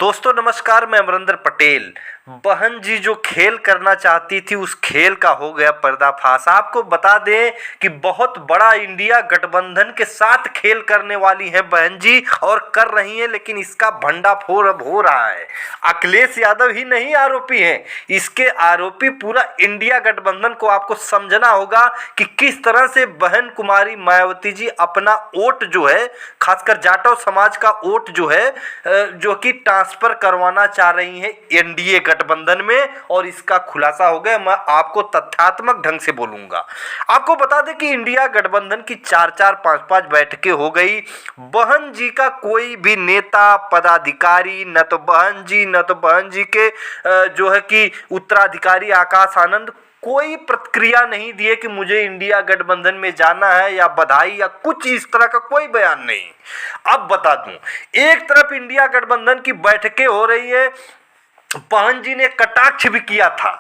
दोस्तों नमस्कार, मैं अमरिंदर पटेल। बहन जी जो खेल करना चाहती थी उस खेल का हो गया पर्दाफाश। आपको बता दें कि बहुत बड़ा इंडिया गठबंधन के साथ खेल करने वाली है बहन जी और कर रही हैं, लेकिन इसका भंडाफोड़ अब हो रहा है। अखिलेश यादव ही नहीं आरोपी हैं, इसके आरोपी पूरा इंडिया गठबंधन को आपको समझना होगा कि किस तरह से बहन कुमारी मायावती जी अपना वोट जो है, खासकर जाटव समाज का वोट जो है, जो कि ट्रांसफर करवाना चाह रही हैं एनडीए गठबंधन में। और इसका खुलासा हो गया। मैं आपको तथ्यात्मक ढंग से बोलूंगा। आपको बता दें कि इंडिया गठबंधन की 4-4, 5-5 बैठकें हो गई। बहन जी का कोई भी नेता पदाधिकारी, न तो बहन जी न तो बहन जी के जो है कि उत्तराधिकारी आकाश आनंद, कोई प्रतिक्रिया नहीं दिए कि मुझे इंडिया गठबंधन में जाना है या बधाई या कुछ इस तरह का कोई बयान नहीं। अब बता दूं, एक तरफ इंडिया गठबंधन की बैठकें हो रही है, बहन जी ने कटाक्ष भी किया था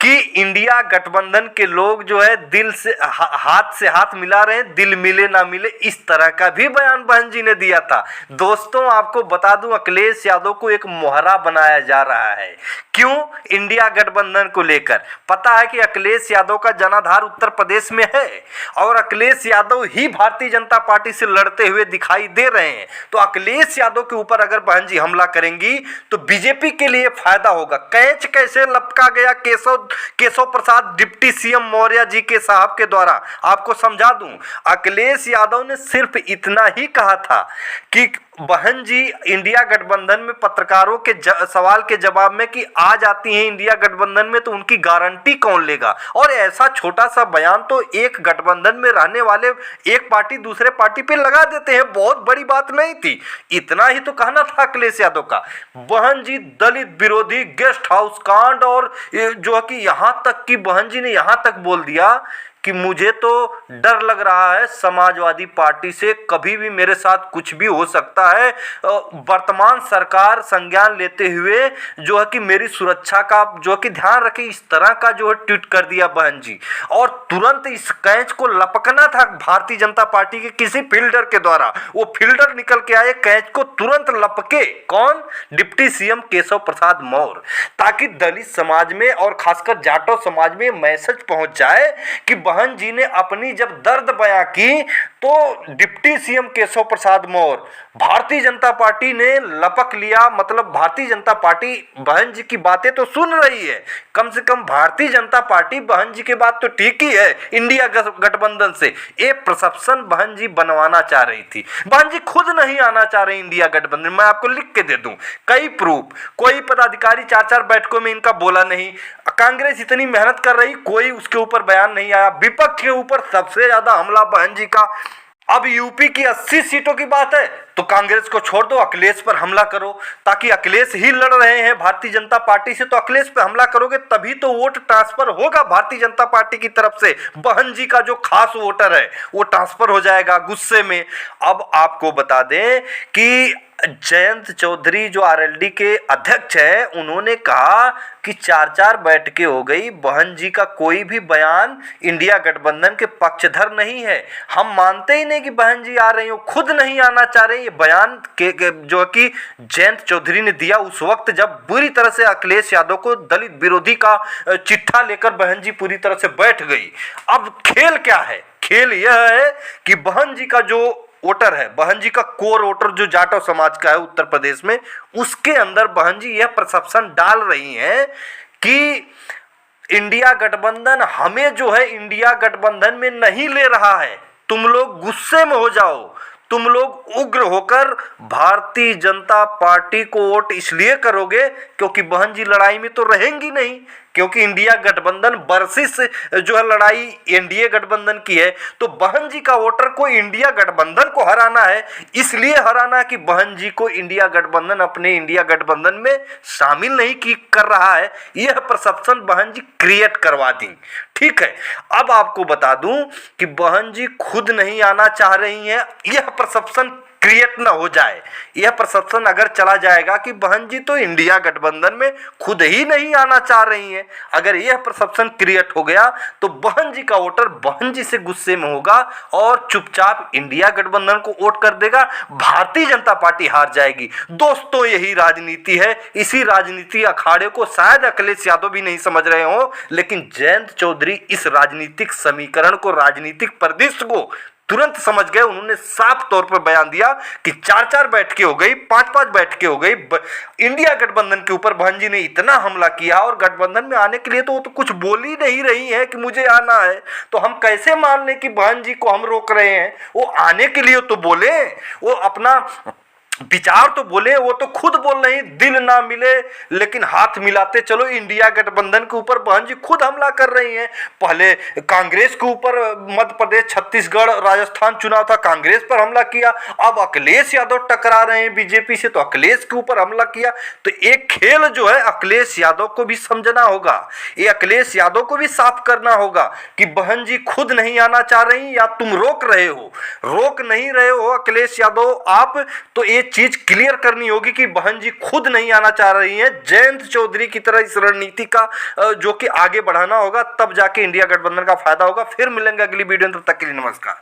कि इंडिया गठबंधन के लोग जो है दिल से हाथ से हाथ मिला रहे हैं, दिल मिले ना मिले, इस तरह का भी बयान बहन जी ने दिया था। दोस्तों आपको बता दूं, अखिलेश यादव को एक मोहरा बनाया जा रहा है। क्यों? इंडिया गठबंधन को लेकर पता है कि अखिलेश यादव का जनाधार उत्तर प्रदेश में है और अखिलेश यादव ही भारतीय जनता पार्टी से लड़ते हुए दिखाई दे रहे हैं। तो अखिलेश यादव के ऊपर अगर बहन जी हमला करेंगी तो बीजेपी के लिए फायदा होगा। कैच कैसे लपका गया केशव प्रसाद डिप्टी सीएम मौर्य जी के साहब के द्वारा, आपको समझा दूं। अखिलेश यादव ने सिर्फ इतना ही कहा था कि बहन जी इंडिया गठबंधन में पत्रकारों के सवाल के जवाब में कि आ जाती हैं इंडिया गठबंधन में तो उनकी गारंटी कौन लेगा। और ऐसा छोटा सा बयान तो एक गठबंधन में रहने वाले एक पार्टी दूसरे पार्टी पे लगा देते हैं, बहुत बड़ी बात नहीं थी। इतना ही तो कहना था अखिलेश यादव का। बहन जी दलित विरोधी, गेस्ट हाउस कांड, और जो है कि यहां तक कि बहन जी ने यहां तक बोल दिया कि मुझे तो डर लग रहा है समाजवादी पार्टी से, कभी भी मेरे साथ कुछ भी हो सकता है। वर्तमान सरकार संज्ञान लेते हुए जो है कि मेरी सुरक्षा का जो है कि ध्यान रखे, इस तरह का जो है ट्वीट कर दिया बहन जी। और तुरंत इस कैच को लपकना था भारतीय जनता पार्टी के किसी फील्डर के द्वारा। वो फील्डर निकल के आए, कैच को तुरंत लपके। कौन? डिप्टी सीएम केशव प्रसाद मौर्य, ताकि दलित समाज में और खासकर जाटव समाज में मैसेज पहुंच जाए कि बहन जी ने अपनी जब दर्द बयां की तो deputy CM Keshav Prasad Maurya, Bharatiya Janata party ने लपक लिया। मतलब भारतीय जनता पार्टी बहन जी की बातें तो सुन रही है, कम से कम भारतीय जनता पार्टी बहन जी की बात तो ठीक ही है। इंडिया गठबंधन से एक परसेप्शन बहन जी बनवाना चाह रही थी। बहन जी खुद नहीं आना चाह रही इंडिया गठबंधन। मैं आपको लिख के दे दूं कई प्रूफ। कोई पदाधिकारी 4-4 बैठकों में इनका बोला नहीं। कांग्रेस इतनी मेहनत कर रही, कोई उसके ऊपर बयान नहीं आया। विपक्ष के ऊपर सबसे ज्यादा हमला बहन जी का। अब यूपी की 80 सीटों की बात है तो कांग्रेस को छोड़ दो, अखिलेश पर हमला करो, ताकि अखिलेश ही लड़ रहे हैं भारतीय जनता पार्टी से, तो अखिलेश पे हमला करोगे तभी तो वोट ट्रांसफर होगा भारतीय जनता पार्टी की तरफ से। बहन जी का जो खास वोटर है वो ट्रांसफर हो जाएगा गुस्से में। अब आपको बता दें कि जयंत चौधरी जो आरएलडी के अध्यक्ष है, उन्होंने कहा कि 4-4 बैठकें हो गई, बहन जी का कोई भी बयान इंडिया गठबंधन के पक्षधर नहीं है। हम मानते ही नहीं कि बहन जी आ रही हो, खुद नहीं आना चाह रही। ये बयान के जो कि जयंत चौधरी ने दिया उस वक्त जब बुरी तरह से अखिलेश यादव को दलित विरोधी का चिट्ठा लेकर बहन जी पूरी तरह से बैठ गई। अब खेल क्या है? खेल यह है कि बहन जी का जो वोटर है, बहन जी का कोर वोटर जो जाटव समाज का है उत्तर प्रदेश में, उसके अंदर बहन जी यह परसेप्शन डाल रही हैं कि इंडिया गठबंधन हमें जो है इंडिया गठबंधन में नहीं ले रहा है। तुम लोग गुस्से में हो जाओ, तुम लोग उग्र होकर भारतीय जनता पार्टी को वोट इसलिए करोगे क्योंकि बहन जी लड़ाई में तो रहेंगी नहीं, क्योंकि इंडिया गठबंधन वर्सेस जो है लड़ाई एनडीए गठबंधन की है। तो बहन जी का वोटर को इंडिया गठबंधन को हराना है, इसलिए हराना कि बहन जी को इंडिया गठबंधन अपने इंडिया गठबंधन में शामिल नहीं कर रहा है। यह परसेप्शन बहन जी क्रिएट करवा दी। ठीक है, अब आपको बता दूं कि बहन जी खुद नहीं आना चाह रही हैं, यह परसेप्शन क्रिएट ना हो जाए। यह परसेप्शन अगर चला जाएगा कि बहन जी तो इंडिया गठबंधन में खुद ही नहीं आना चाह रही हैं, अगर यह परसेप्शन क्रिएट हो गया तो बहन जी का वोटर बहन जी से गुस्से में होगा और चुपचाप इंडिया गठबंधन को वोट कर देगा, भारतीय जनता पार्टी हार जाएगी। दोस्तों यही राजनीति है। इसी राजनीति अखाड़े को शायद अखिलेश यादव भी नहीं समझ रहे हो, लेकिन जयंत चौधरी इस राजनीतिक समीकरण को, राजनीतिक परिदृश्य को तुरंत समझ गए। उन्होंने साफ तौर पर बयान दिया कि 4-4 बैठकें हो गई, 5-5 बैठकें हो गई, इंडिया गठबंधन के ऊपर बहन जी ने इतना हमला किया और गठबंधन में आने के लिए तो वो तो कुछ बोल ही नहीं रही है कि मुझे आना है, तो हम कैसे मान लें कि बहन जी को हम रोक रहे हैं। वो आने के लिए तो बोले, वो अपना विचार तो बोले, वो तो खुद बोल रही दिल ना मिले लेकिन हाथ मिलाते चलो। इंडिया गठबंधन के ऊपर बहन जी खुद हमला कर रही हैं। पहले कांग्रेस के ऊपर मध्य प्रदेश, छत्तीसगढ़, राजस्थान चुनाव था, कांग्रेस पर हमला किया। अब अखिलेश यादव टकरा रहे हैं बीजेपी से तो अखिलेश के ऊपर हमला किया। तो एक खेल जो है अखिलेश यादव को भी समझना होगा, ये अखिलेश यादव को भी साफ करना होगा कि बहन जी खुद नहीं आना चाह रही या तुम रोक रहे हो। रोक नहीं रहे हो अखिलेश यादव आप, तो ये चीज क्लियर करनी होगी कि बहन जी खुद नहीं आना चाह रही हैं। जयंत चौधरी की तरह इस रणनीति का जो कि आगे बढ़ाना होगा, तब जाके इंडिया गठबंधन का फायदा होगा। फिर मिलेंगे अगली वीडियो में, तब तक के लिए नमस्कार।